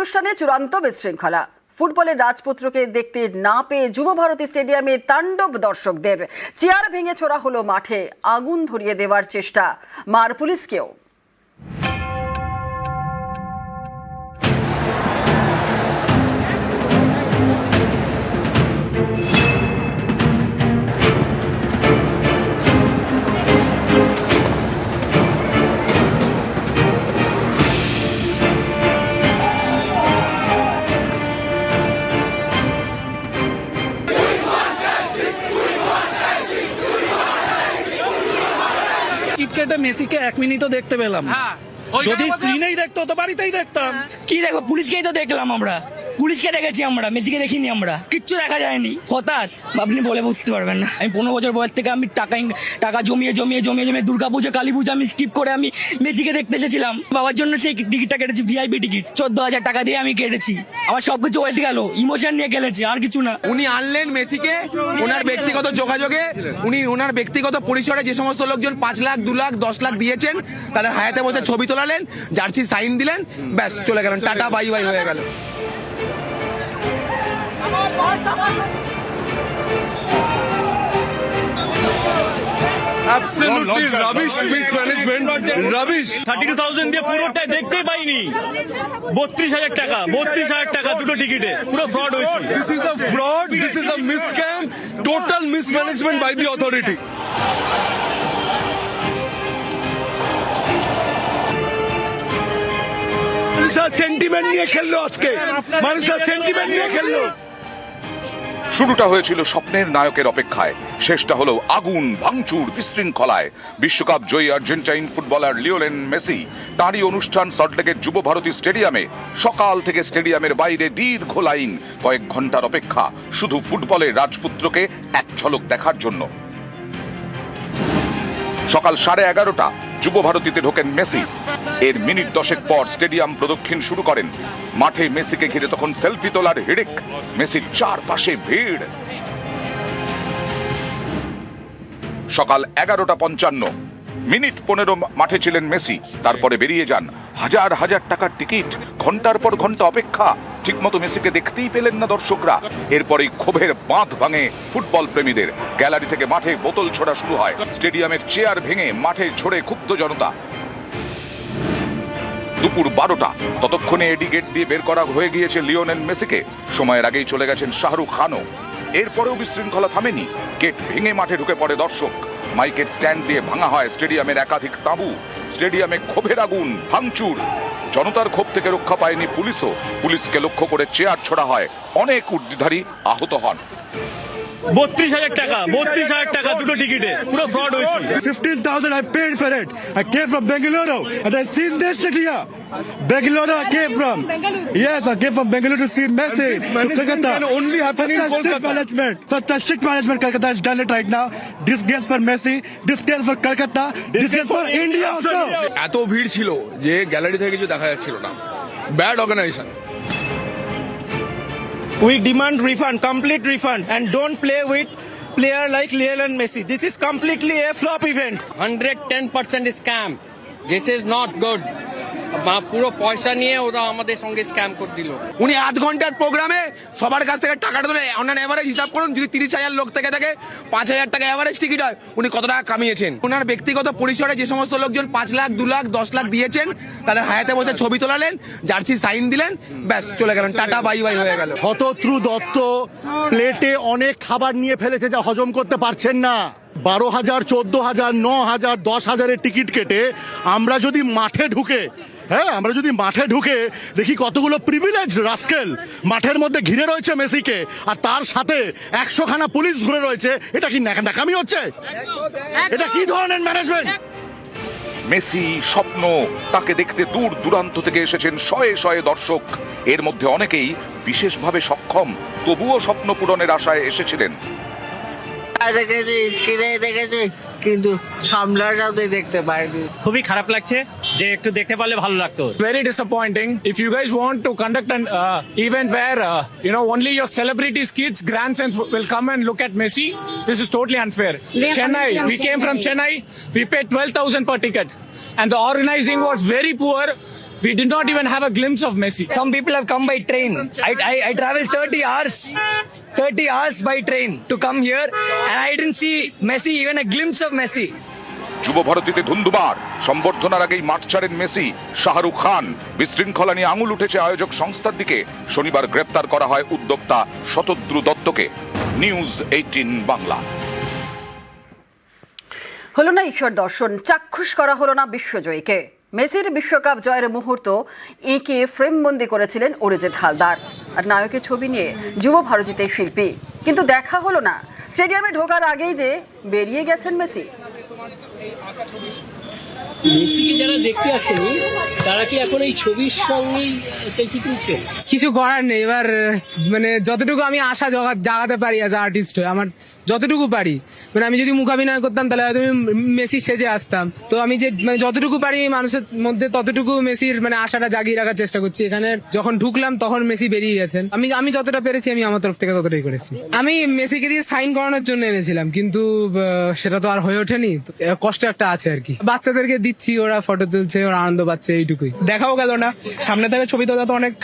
অনুষ্ঠানে চূড়ান্ত বিশৃঙ্খলা। ফুটবলের রাজপুত্রকে দেখতে না পেয়ে যুব ভারতী স্টেডিয়ামে তাণ্ডব দর্শকদের। চেয়ার ভেঙে ছোড়া হলো মাঠে, আগুন ধরিয়ে দেওয়ার চেষ্টা, মার পুলিশকেও। ক্রিকেটে মেসিকে 1 মিনিটও দেখতে পেলাম না। যদি স্ক্রিনেই দেখতো তো বাড়িতেই দেখতাম। কি দেখবো, পুলিশকেই তো দেখলাম আমরা, পুলিশকে দেখেছি আমরা, মেসিকে দেখিনি আমরা, কিচ্ছু দেখা যায়নি। হতাশ আপনি বলে বুঝতে পারবেন না। আমি 15 বছর বয়স থেকে আমি টাকা জমিয়ে দুর্গাপুজো কালী পুজো আমি স্কিপ করে আমি মেসিকে দেখতে এসেছিলাম। বাবার জন্য সেই টিকিটটা কেটেছি, ভিআইপি টিকিট 14,000 টাকা দিয়ে আমি কেটেছি। আমার সবকিছু ওয়েট গেল, ইমোশন নিয়ে খেলেছি, আর কিছু না। উনি আনলেন মেসিকে ওনার ব্যক্তিগত যোগাযোগে, উনি ওনার ব্যক্তিগত পরিসরে যে সমস্ত লোকজন 5 লাখ 2 লাখ 10 লাখ দিয়েছেন তাদের হায়াতে বসে ছবি তোলালেন, জার্সি সাইন দিলেন, ব্যাস চলে গেলেন, টাটা বাই বাই হয়ে গেল। Absolutely rubbish mismanagement. Rubbish. 32,000 দিয়ে পুরোটাই দেখতেই পাইনি। 32,000 টাকা দুটো টিকিটে, পুরো ফ্রড হয়েছে। This is a fraud. This is a miscam. Total mismanagement by the authority. মানুষের সেন্টিমেন্ট নিয়ে খেললো আজকে, মানুষের সেন্টিমেন্ট নিয়ে খেললো। শুরুটা হয়েছিল স্বপ্নের নায়কের অপেক্ষায়, শেষটা হলো আগুন, ভাঙচুর, বিশৃঙ্খলায়। বিশ্বকাপ জয়ী আর্জেন্টাইন ফুটবলার লিওনেল মেসি, তারই অনুষ্ঠান সল্টলেকের যুব ভারতী স্টেডিয়ামে। সকাল থেকে স্টেডিয়ামের বাইরে দীর্ঘ লাইন, কয়েক ঘন্টার অপেক্ষা শুধু ফুটবলের রাজপুত্রকে এক ঝলক দেখার জন্য। সকাল 11:30 যুব ভারতীতে ঢোকেন মেসি। এর মিনিট 10 পর স্টেডিয়াম প্রদক্ষিণ শুরু করেন। মাঠে মেসিকে ঘিরে তখন সেলফি তোলার হিড়িক, মেসির চারপাশে ভিড়। সকাল 11:55, মিনিট 15 মাঠে ছিলেন মেসি, তারপরে বেরিয়ে যান। হাজার হাজার টাকার টিকিট, ঘন্টার পর ঘন্টা অপেক্ষা, ঠিকমতো মেসিকে দেখতেই পেলেন না দর্শকরা। এরপরেই ক্ষোভের বাঁধ ভাঙে ফুটবল প্রেমীদের। গ্যালারি থেকে মাঠে বোতল ছোড়া শুরু হয়, স্টেডিয়ামের চেয়ার ভেঙে মাঠে ঝরে ক্ষুব্ধ জনতা। দুপুর 12টা, ততক্ষণে এডি গেট দিয়ে বের করা হয়ে গিয়েছে লিওনেল মেসিকে। সময়ের আগেই চলে গেছেন শাহরুখ খানও। এরপরেও বিশৃঙ্খলা থামেনি, গেট ভেঙে মাঠে ঢুকে পড়ে দর্শক। মাইকের স্ট্যান্ড দিয়ে ভাঙা হয় স্টেডিয়ামের একাধিক তাঁবু। স্টেডিয়ামে ক্ষোভের আগুন, ভাঙচুর। জনতার ক্ষোভ থেকে রক্ষা পায়নি পুলিশও। পুলিশকে লক্ষ্য করে চেয়ার ছোড়া হয়, অনেক উর্দিধারী আহত হন। 32,000 টাকা দুটো টিকিটে, পুরো ফ্রড হয়েছে। 15,000 I paid for it. I came from Bengaluru and I seen this city here. Bengaluru I came from. Yes, I came from Bengaluru to see Messi. Kolkata can only happen in Kolkata. Management. Such a shit management Kolkata has done it right now. Disgrace for Messi, disgrace for Kolkata, disgrace for India also. এত ভিড় ছিল যে gallery থেকে কিছু দেখা যাচ্ছিল না। Bad organization. We demand refund, complete refund, and don't play with player like Lionel Messi. This is completely a flop event. 110% scam. This is not good. পুরো পয়সা নিয়ে ওরা আমাদের সঙ্গে স্ক্যাম করে দিল। উনি আধ ঘন্টার প্রোগ্রামে সবার কাছ থেকে টাকাটা ধরে অন এভারেজ হিসাব করুন, যদি 30,000 লোক থেকে থাকে 5,000 টাকা এভারেজ টিকিট হয়, উনি কত টাকা কামিয়েছেন। ওনার ব্যক্তিগত পরিসরে যে সমস্ত লোকজন 5 লাখ 2 লাখ 10 লাখ দিয়েছেন তাদের হায়াতে বসে ছবি তোলালেন, জার্সি সাইন দিলেন, ব্যাস চলে গেলেন, টাটা বাই বাই হয়ে গেল। শতদ্রু দত্ত প্লেটে অনেক খাবার নিয়ে ফেলেছে যা হজম করতে পারছেন না। 12,000 14,000 9,000 10,000-এর টিকিট কেটে আমরা যদি মাঠে ঢুকে দেখি কতগুলো প্রিভিলেজ রাস্কেল মাঠের মধ্যে ঘিরে রয়েছে মেসিকে, আর তার সাথে 100 খানা পুলিশ ঘুরে রয়েছে। এটা কি নাকামি হচ্ছে? এটা কি ধরনের ম্যানেজমেন্ট? মেসি স্বপ্ন, তাকে দেখতে দূর দূরান্ত থেকে এসেছেন শয়ে শয়ে দর্শক। এর মধ্যে অনেকেই বিশেষভাবে সক্ষম, তবুও স্বপ্ন পূরণের আশায় এসেছিলেন। দেখেছি, স্ক্রিনে দেখেছি, কিন্তু সামলাটাও দেখতে পারিনি। খুবই খারাপ লাগছে, যে একটু দেখতে পারলে ভালো লাগতো। Very disappointing. If you guys want to conduct an event where only your celebrities, kids, grandsons will come and look at Messi, this is totally unfair. Chennai, we came from Chennai. We paid 12,000 per ticket, and the organizing was very poor. We did not even have a glimpse of Messi. Some people have come by train. I traveled 30 hours by train to come here, and I didn't see Messi, even a glimpse of Messi. যুব ভারতীতে ধুন্ধুমার, সম্বর্ধনার আগেই মাঠ ছাড়েন Messi. Shahrukh Khan, বিশৃঙ্খলা নিয়ে আঙুল উঠেছে আয়োজক সংস্থার দিকে। শনিবার গ্রেপ্তার করা হয় উদ্যোক্তা শতদ্রু দত্তকে। নিউজ 18 বাংলা। হলো না ঈশ্বর দর্শন, চাক্ষুষ করা হলো না বিশ্বজয়ীকে। মেসির বিশ্বকাপ জয়ের মুহূর্ত এঁকে ফ্রেমবন্দি করেছিলেন অরিজিৎ হালদার, আর নায়কের ছবি নিয়ে যুব ভারতীতে শিল্পী। কিন্তু দেখা হলো না স্টেডিয়ামে ঢোকার আগেই যে বেরিয়ে গেছেন মেসি। মেসিকে যারা দেখতে আসেনি তারা কি এখন এই ছবির সঙ্গেই সেলফি তুলছে? কিছু করার নেই, এবার মানে যতটুকু আমি আশা জাগাতে পারি অ্যাজ আর্টিস্ট হয়ে, আমার যতটুকু পারি, মানে আমি যদি মুখাভিনয় করতাম তাহলে হয়তো আমি মেসি সেজে আসতাম। তো আমি যে মানে যতটুকু পারি মানুষের মধ্যে ততটুকু মেসির মানে আশাটা জাগিয়ে রাখার চেষ্টা করছি। এখানে যখন ঢুকলাম তখন মেসি বেরিয়ে গেছেন। আমি যতটা পেরেছি আমি আমার তরফ থেকে ততটাই করেছি। আমি মেসিকে দিয়ে সাইন করানোর জন্য এনেছিলাম, কিন্তু সেটা তো আর হয়ে ওঠেনি। কষ্ট একটা আছে আর কি। বাচ্চাদেরকে দিচ্ছি, ওরা ফটো তুলছে, ওরা আনন্দ পাচ্ছে, এইটুকুই। দেখাও গেল না, সামনে থেকে ছবি তোলা তো অনেক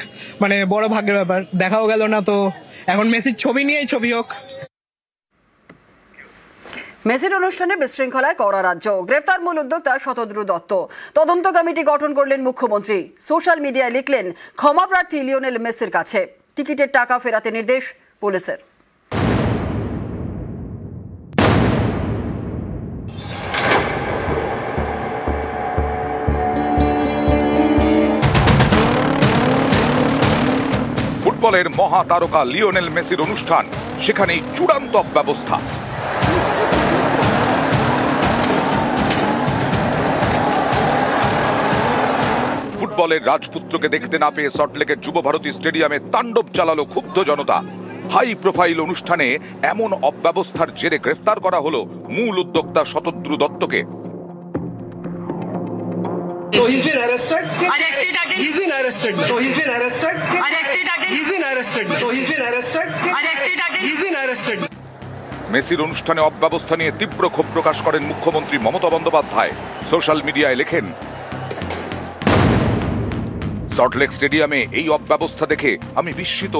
মানে বড় ভাগ্যের ব্যাপার। দেখাও গেল না, তো এখন মেসির ছবি নিয়েই ছবি হোক। মেসির অনুষ্ঠানে বিশৃঙ্খলায় কড়া রাজ্য, গ্রেফতার মূল উদ্যোক্তা শতদ্রু দত্ত। তদন্ত কমিটি গঠন করলেন মুখ্যমন্ত্রী। সোশ্যাল মিডিয়ায় লিখলেন ক্ষমা প্রার্থী লিওনেল মেসির কাছে। টিকিটের টাকা ফেরাতে নির্দেশ পুলিশের। ফুটবলের মহা তারকা লিওনেল মেসির অনুষ্ঠান, সেখানেই চূড়ান্ত ব্যবস্থা। ফুটবলের রাজপুত্রকে দেখতে না পেয়ে সল্টলেকের যুব ভারতী স্টেডিয়ামে তাণ্ডব চালালো ক্ষুব্ধ জনতা। হাই প্রোফাইল অনুষ্ঠানে এমন অব্যবস্থার জেরে গ্রেফতার করা হলো মূল উদ্যোক্তা Shatadru দত্তকে। So he's been arrested. He's been arrested. So he's been arrested. He's been arrested. So he's been arrested. He's been arrested. মেসির অনুষ্ঠানে অব্যবস্থা নিয়ে তীব্র ক্ষোভ প্রকাশ করেন মুখ্যমন্ত্রী মমতা বন্দ্যোপাধ্যায়। সোশ্যাল মিডিয়ায় লেখেন, সল্টলেক স্টেডিয়ামে এই অব্যবস্থা দেখে আমি বিস্মিত।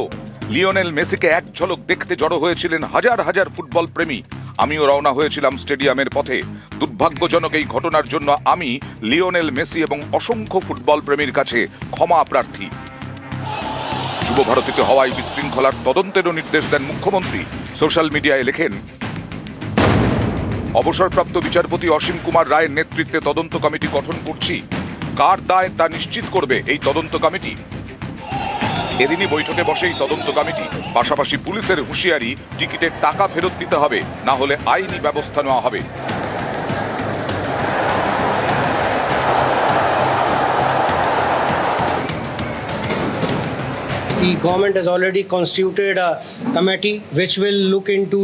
লিওনেল মেসিকে এক ঝলক দেখতে জড়ো হয়েছিলেন হাজার হাজার ফুটবল প্রেমী। আমিও রওনা হয়েছিলাম স্টেডিয়ামের পথে। দুর্ভাগ্যজনক এই ঘটনার জন্য আমি লিওনেল মেসি এবং অসংখ্য ফুটবল প্রেমীর কাছে ক্ষমা প্রার্থী। যুব ভারতীতে হওয়ায় বিশৃঙ্খলার তদন্তেরও নির্দেশ দেন মুখ্যমন্ত্রী। সোশ্যাল মিডিয়ায় লেখেন, অবসরপ্রাপ্ত বিচারপতি অসীম কুমার রায়ের নেতৃত্বে তদন্ত কমিটি গঠন করছি। কার দায় তা নিশ্চিত করবে এই তদন্ত কমিটি। এদিনই বৈঠকে বসে এই তদন্ত কমিটি। পাশাপাশি পুলিশের হুঁশিয়ারি, টিকিটের টাকা ফেরত দিতে হবে, না হলে আইনি ব্যবস্থা নেওয়া হবে। The government has already constituted a committee which will look into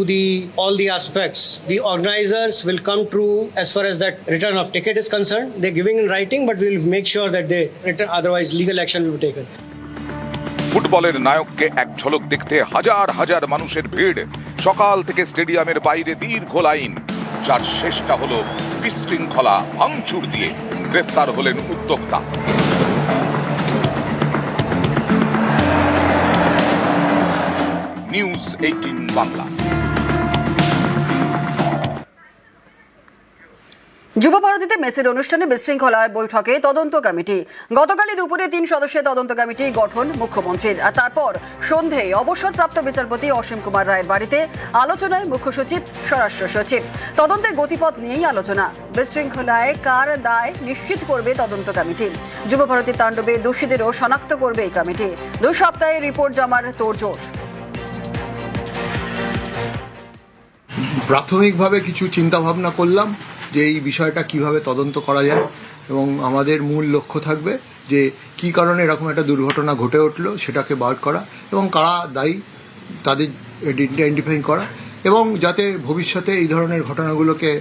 all the aspects. The organizers will come through as far as that return of ticket is concerned. They're giving in writing, but we'll make sure that they return, otherwise legal action will be taken. ফুটবলের নায়ককে এক ঝলক দেখতে হাজার হাজার মানুষের ভিড়। সকাল থেকে স্টেডিয়ামের বাইরে দীর্ঘ লাইন, যার শেষটা হলো বিশৃঙ্খলা ভাঙচুর দিয়ে। গ্রেফতার হলেন উদ্যোক্তা। নিউজ 18 বাংলা। যুব ভারতীতে মেসির অনুষ্ঠানে বিশৃঙ্খলার বৈঠকে তদন্ত কমিটি। গতকালই দুপুরে 3 সদস্যের তদন্ত কমিটি গঠন মুখ্যমন্ত্রীর, আর তারপর সন্ধ্যায় অবসরপ্রাপ্ত বিচারপতি অসীম কুমার রায়ের বাড়িতে আলোচনায় মুখ্য সচিব, স্বরাষ্ট্র সচিব। তদন্তের গতিপথ নিয়েই আলোচনা। বিশৃঙ্খলায় কার দায় নিশ্চিত করবে তদন্ত কমিটি। যুব ভারতীর তাণ্ডবে দোষীদেরও শনাক্ত করবে এই কমিটি। 2 সপ্তাহে রিপোর্ট জমার তোড়জোড়। প্রাথমিকভাবে কিছু চিন্তা ভাবনা করলাম যে এই বিষয়টা কিভাবে তদন্ত করা যায়, এবং আমাদের মূল লক্ষ্য থাকবে যে কি কারণে এরকম একটা দুর্ঘটনা ঘটে উঠলো সেটাকে বার করা, এবং কারা দায়ী তাদের আইডেন্টিফাই করা, এবং যাতে ভবিষ্যতে এই ধরনের ঘটনাগুলোকে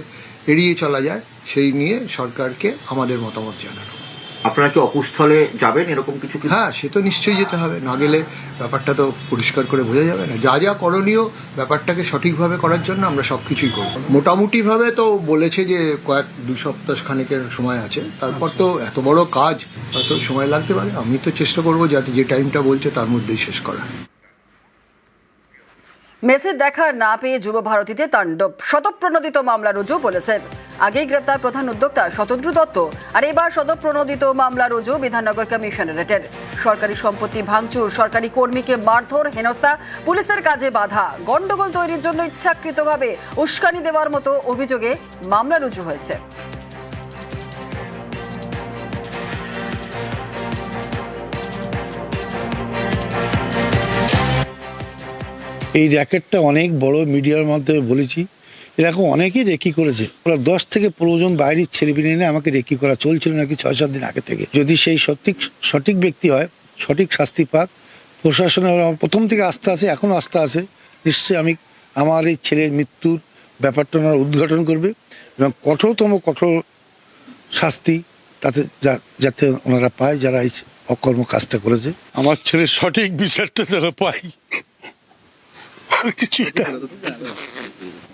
এড়িয়ে চলা যায় সেই নিয়ে সরকারকে আমাদের মতামত জানানো। আপনারা কি অকুস্থলে যাবেন এরকম কিছু? হ্যাঁ, সে তো নিশ্চয়ই যেতে হবে, না গেলে ব্যাপারটা তো পরিষ্কার করে বোঝা যাবে না। যা যা করণীয় ব্যাপারটাকে সঠিকভাবে করার জন্য আমরা সবকিছুই করব। মোটামুটিভাবে তো বলেছে যে দুই সপ্তাহ খানেকের সময় আছে, তারপর তো এত বড় কাজ হয়তো সময় লাগতে পারে। আমি তো চেষ্টা করবো যাতে যে টাইমটা বলছে তার মধ্যেই শেষ করা। মেসির দেখা না পেয়ে যুব ভারতীতে তাণ্ডব, শতপ্রণোদিত মামলা রুজু পুলিশের। আগেই গ্রেপ্তার প্রধান উদ্যোক্তা শতদ্রু দত্ত, আর এবার শতপ্রণোদিত মামলা রুজু বিধাননগর কমিশনারেটের। সরকারি সম্পত্তি ভাঙচুর, সরকারি কর্মীকে মারধর, হেনস্থা, পুলিশের কাজে বাধা, গন্ডগোল তৈরির জন্য ইচ্ছাকৃতভাবে উস্কানি দেওয়ার মতো অভিযোগে মামলা রুজু হয়েছে। এই র্যাকেটটা অনেক বড়, মিডিয়ার মাধ্যমে বলেছি, এরকম অনেকেই রেকি করেছে। ওরা 10 থেকে 15 জন বাইরের ছেলেপিলে এনে আমাকে রেকি করা চলছিল নাকি 6-7 দিন আগে থেকে। যদি সেই সঠিক ব্যক্তি হয়, সঠিক শাস্তি পাক, প্রশাসনের প্রথম থেকে আস্থা আছে, এখনো আস্থা আছে। নিশ্চয়ই আমার এই ছেলের মৃত্যুর ব্যাপারটা ওনারা উদ্ঘাটন করবে এবং কঠোর শাস্তি তাতে যাতে ওনারা পায় যারা এই অকর্ম কাজটা করেছে। আমার ছেলের সঠিক বিচারটা যারা পায়,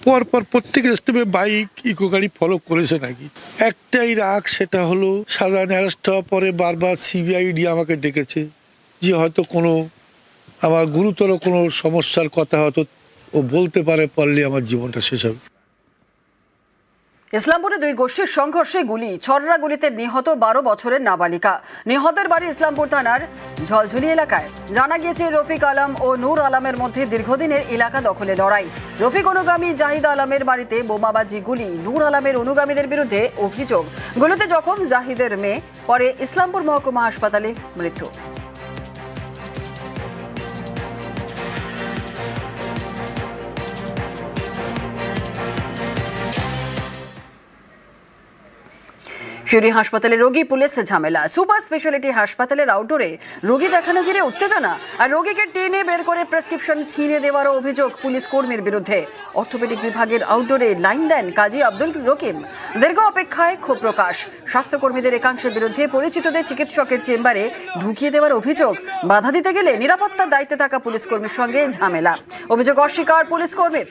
পরপর প্রত্যেক স্টেপে বাইক ইকো গাড়ি ফলো করেছে নাকি। একটাই রাগ, সেটা হলো সাধারণ অ্যারেস্ট হওয়ার পরে বারবার সিবিআইডি আমাকে ডেকেছে যে হয়তো কোনো আমার গুরুতর কোনো সমস্যার কথা হয়তো ও বলতে পারলে আমার জীবনটা শেষ হবে। ইসলামপুরে দুই গোষ্ঠীর সংঘর্ষে গুলি, ছররা গুলিতে নিহত 12 বছরের নাবালিকা। নিহতের বাড়ি ইসলামপুর থানার ঝলঝলি এলাকায়। জানা গিয়েছে রফিক আলম ও নূর আলমের মধ্যে দীর্ঘদিনের এলাকা দখলে লড়াই। রফিক অনুগামী জাহিদ আলমের বাড়িতে বোমাবাজি, গুলি। নূর আলমের অনুগামীদের বিরুদ্ধে অভিযোগ, গুলিতে জখম জাহিদের মেয়ে, পরে ইসলামপুর মহকুমা হাসপাতালে মৃত্যু। শিউরি হাসপাতালে রোগী পুলিশ ঝামেলা। সুপার স্পেশালিটি হাসপাতালের আউটডোরে রোগী দেখানো ঘিরে উত্তেজনা, আর রোগীকে টেনে বের করে প্রেসক্রিপশন ছিনিয়ে দেওয়ারও অভিযোগ পুলিশ কর্মীর বিরুদ্ধে। অর্থোপেডিক বিভাগের আউটডোরে লাইন দেন কাজী আব্দুল রকিম। দীর্ঘ অপেক্ষায় ক্ষোভ প্রকাশ। স্বাস্থ্যকর্মীদের একাংশের বিরুদ্ধে পরিচিতদের চিকিৎসকের চেম্বারে ঢুকিয়ে দেওয়ার অভিযোগ। বাধা দিতে গেলে নিরাপত্তার দায়িত্বে থাকা পুলিশ কর্মীর সঙ্গে ঝামেলা। অভিযোগ অস্বীকার পুলিশ কর্মীর।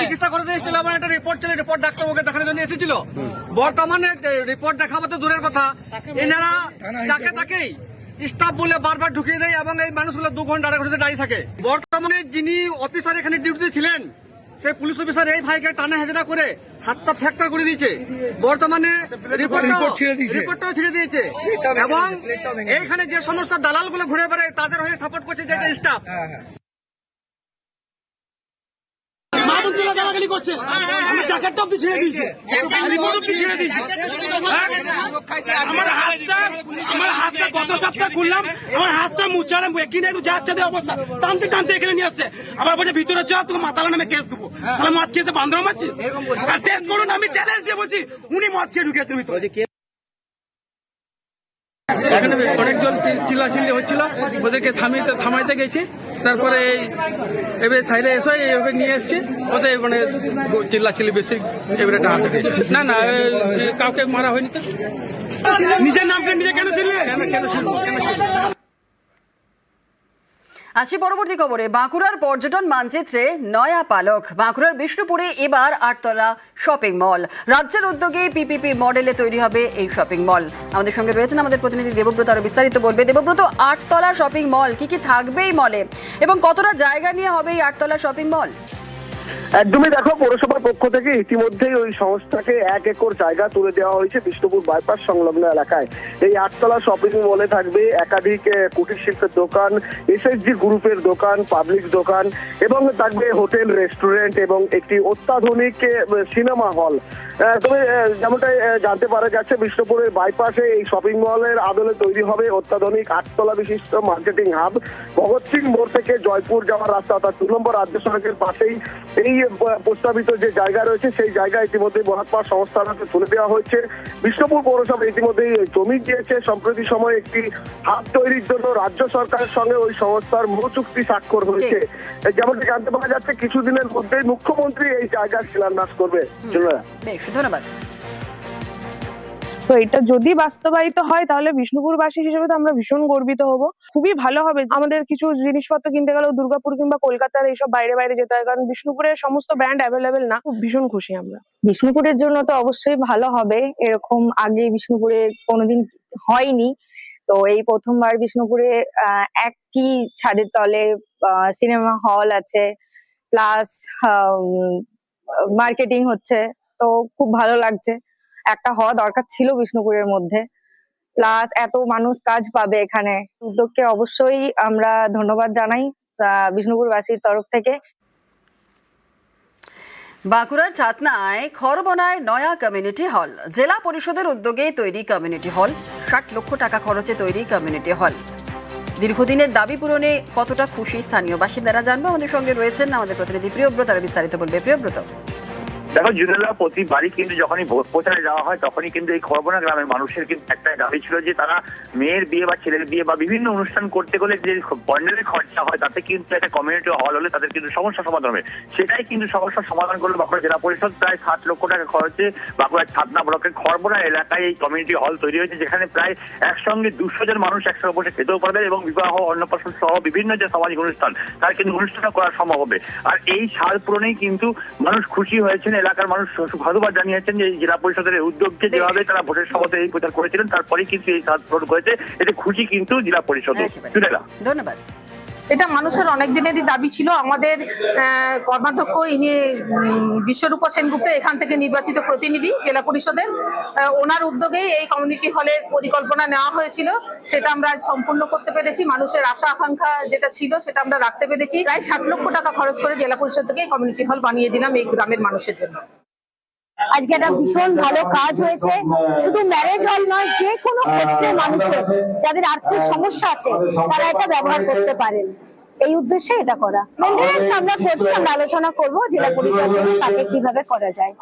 চিকিৎসা করে দিয়েছিলাম, একটা রিপোর্ট ডাক্তারবাবুকে দেখানোর জন্য এসেছিল। বর্তমানে রিপোর্ট দেখাবো তো দূরের কথা, এনারা যাকে তাকেই স্টাফ বলে বারবার ঢুকিয়ে দেয় এবং এই মানুষগুলো 2 ঘন্টা 2.5 ঘন্টা দাঁড়িয়ে থাকে। বর্তমানে যিনি অফিসার এখানে ডিউটিতে ছিলেন, সেই পুলিশ অফিসার এই ভাইকে টানা হেজড়া করে হাতটা ফ্র্যাকচার করে দিয়েছে। বর্তমানে রিপোর্টটাও ছেড়ে দিয়েছে এবং এইখানে যে সমস্ত দালালগুলো ঘুরে বেড়ায় তাদের হয়ে সাপোর্ট করছে যে স্টাফ। গত সপ্তাহে খুললাম, আমার হাতটা মুচালাম, যাচ্ছে অবস্থা টানতে টানতে এখানে নিয়ে আসছে। আবার বলছে ভিতরে চল, তোকে মাতালা নামে কেস দেবো। তাহলে মদ খেয়েছে বান্ধব মারছিস, আর টেস্ট করুন। আমি চ্যালেঞ্জ দিয়ে বলছি, উনি মদ খেয়ে ঢুকেছে ভিতরে। এখানে অনেকজন চিল্লাচিল্লি হচ্ছিল, ওদেরকে থামাইতে গেছি। তারপরে এবারে সাইডে এসে এভাবে নিয়ে এসছে, ওদের মানে চিল্লাচিল্লি বেশি এবারে না কাউকে মারা হয়নি। তো নিজের নামকে নিজে কেন ছিল? আসি পরবর্তী খবরে। বাঁকুড়ার পর্যটন মানচিত্রে নয়া পালক। বাঁকুড়ার বিষ্ণুপুরে এবার 8তলা শপিং মল। রাজ্যের উদ্যোগে পিপিপি মডেলে তৈরি হবে এই শপিং মল। আমাদের সঙ্গে রয়েছেন আমাদের প্রতিনিধি দেবব্রত, আরো বিস্তারিত বলবে। দেবব্রত, 8তলা শপিং মল, কি কি থাকবে এই মলে এবং কতটা জায়গা নিয়ে হবে এই 8তলা শপিং মল? একদমই, দেখো, পৌরসভার পক্ষ থেকে ইতিমধ্যেই ওই সংস্থাকে 1 একর জায়গা তুলে দেওয়া হয়েছে বিষ্ণুপুর বাইপাস সংলগ্ন এলাকায়। এই 8তলা শপিং মলে থাকবে একাধিক কুটির শিল্পের দোকান, এসএসজি গ্রুপের দোকান, পাবলিক দোকান এবং থাকবে হোটেল, রেস্টুরেন্ট এবং একটি অত্যাধুনিক সিনেমা হল। তবে যেমনটা জানতে পারা যাচ্ছে, বিষ্ণুপুরের বাইপাসে এই শপিং মলের আদলে তৈরি হবে অত্যাধুনিক 8তলা বিশিষ্ট মার্কেটিং হাব। ভগৎ সিং মোড় থেকে জয়পুর যাওয়ার রাস্তা অর্থাৎ 2 নম্বর রাজ্য সড়কের পাশেই এই প্রস্তাবিত যে যে জায়গা রয়েছে সেই জায়গা ইতিমধ্যে মহাত্মা সংস্থার হাতে তুলে দেওয়া হয়েছে। বিষ্ণুপুর পৌরসভা ইতিমধ্যেই জমি দিয়েছে। সম্প্রতি সময় একটি হাট তৈরির জন্য রাজ্য সরকারের সঙ্গে ওই সংস্থার মূল চুক্তি স্বাক্ষর হয়েছে। যেমনটি জানতে পারা যাচ্ছে কিছুদিনের মধ্যেই মুখ্যমন্ত্রী এই জায়গার শিলান্যাস করবে। বেশ, ধন্যবাদ। তো এটা যদি বাস্তবায়িত হয় তাহলে বিষ্ণুপুরবাসী হিসেবে তো আমরা ভীষণ গর্বিত হব। খুবই ভালো হবে। আমাদের কিছু জিনিসপত্র কিনতে গেলেও দুর্গাপুর কিংবা কলকাতার এইসব বাইরে বাইরে যেতে হয়, কারণ বিষ্ণুপুরের সমস্ত ব্র্যান্ড অ্যাভেলেবেল না। খুব ভীষণ খুশি আমরা। বিষ্ণুপুরের জন্য তো অবশ্যই ভালো হবে। এরকম আগে বিষ্ণুপুরে কোনোদিন হয়নি, তো এই প্রথমবার বিষ্ণুপুরে একই ছাদের তলে সিনেমা হল আছে, প্লাস মার্কেটিং হচ্ছে, তো খুব ভালো লাগছে। একটা হওয়া দরকার ছিল বিষ্ণুপুরের মধ্যে, প্লাস এত মানুষ কাজ পাবে এখানে। উদ্যোগকে অবশ্যই আমরা ধন্যবাদ জানাই বিষ্ণুপুরবাসীর তরফ থেকে। বাঁকুড়ার ছাতনায় খড়বনায় নয়া কমিউনিটি হল। জেলা পরিষদের উদ্যোগে তৈরি কমিউনিটি হল। 60 লক্ষ টাকা খরচে তৈরি কমিউনিটি হল। দীর্ঘদিনের দাবি পূরণে কতটা খুশি স্থানীয় বাসিন্দারা জানবো। আমাদের সঙ্গে রয়েছেন আমাদের প্রতিনিধি প্রিয়ব্রত, আর বিস্তারিত বলবে প্রিয়ব্রত। দেখো জুনেলা, প্রতিবারই কিন্তু যখনই ভোট প্রচারে যাওয়া হয় তখনই কিন্তু এই খড়বনা গ্রামের মানুষের কিন্তু একটাই দাবি ছিল যে তারা মেয়ের বিয়ে বা ছেলের বিয়ে বা বিভিন্ন অনুষ্ঠান করতে গেলে যে পণ্ডেলের খরচা হয় তাতে কিন্তু একটা কমিউনিটি হল হলে তাদের কিন্তু সমস্যা সমাধান হবে। সেটাই কিন্তু সমস্যার সমাধান করলো বাঁকুড়া জেলা পরিষদ। প্রায় 60 লক্ষ টাকা খরচে বাঁকুড়ার ছাতনা ব্লকের খড়বনা এলাকায় এই কমিউনিটি হল তৈরি হয়েছে, যেখানে প্রায় একসঙ্গে 200 জন মানুষ একসঙ্গে বসে খেতেও পারবে এবং বিবাহ, অন্নপ্রাশন সহ বিভিন্ন যে সামাজিক অনুষ্ঠান তার কিন্তু অনুষ্ঠানও করা সম্ভব হবে। আর এই সাল পূরণেই কিন্তু মানুষ খুশি হয়েছেন। এলাকার মানুষ ধন্যবাদ জানিয়েছেন যে জেলা পরিষদের উদ্যোগকে যেভাবে তারা ভোটের শপথে এই প্রচার করেছিলেন তারপরে কিন্তু এই কাজ পূরণ করেছে। এতে খুশি কিন্তু জেলা পরিষদ। ধন্যবাদ। এটা মানুষের অনেক দিনেরই দাবি ছিল। আমাদের কর্মাধ্যক্ষ ইনি বিশ্বরূপা সেনগুপ্ত, এখান থেকে নির্বাচিত প্রতিনিধি জেলা পরিষদের, ওনার উদ্যোগে এই কমিউনিটি হলের পরিকল্পনা নেওয়া হয়েছিল। সেটা আমরা সম্পূর্ণ করতে পেরেছি। মানুষের আশা আকাঙ্ক্ষা যেটা ছিল সেটা আমরা রাখতে পেরেছি। প্রায় 60 লক্ষ টাকা খরচ করে জেলা পরিষদ থেকে এই কমিউনিটি হল বানিয়ে দিলাম এই গ্রামের মানুষের জন্য। আজকে একটা ভীষণ ভালো কাজ হয়েছে। শুধু ম্যারেজ হল নয়, যে কোনো ক্ষেত্রে মানুষের যাদের আর্থিক সমস্যা আছে তারা এটা ব্যবহার করতে পারেন, এই উদ্দেশ্যে এটা করা। মেনটেনেন্স আমরা করছি, আমরা আলোচনা করবো জেলা পরিষদ থেকে তাকে কিভাবে করা যায়।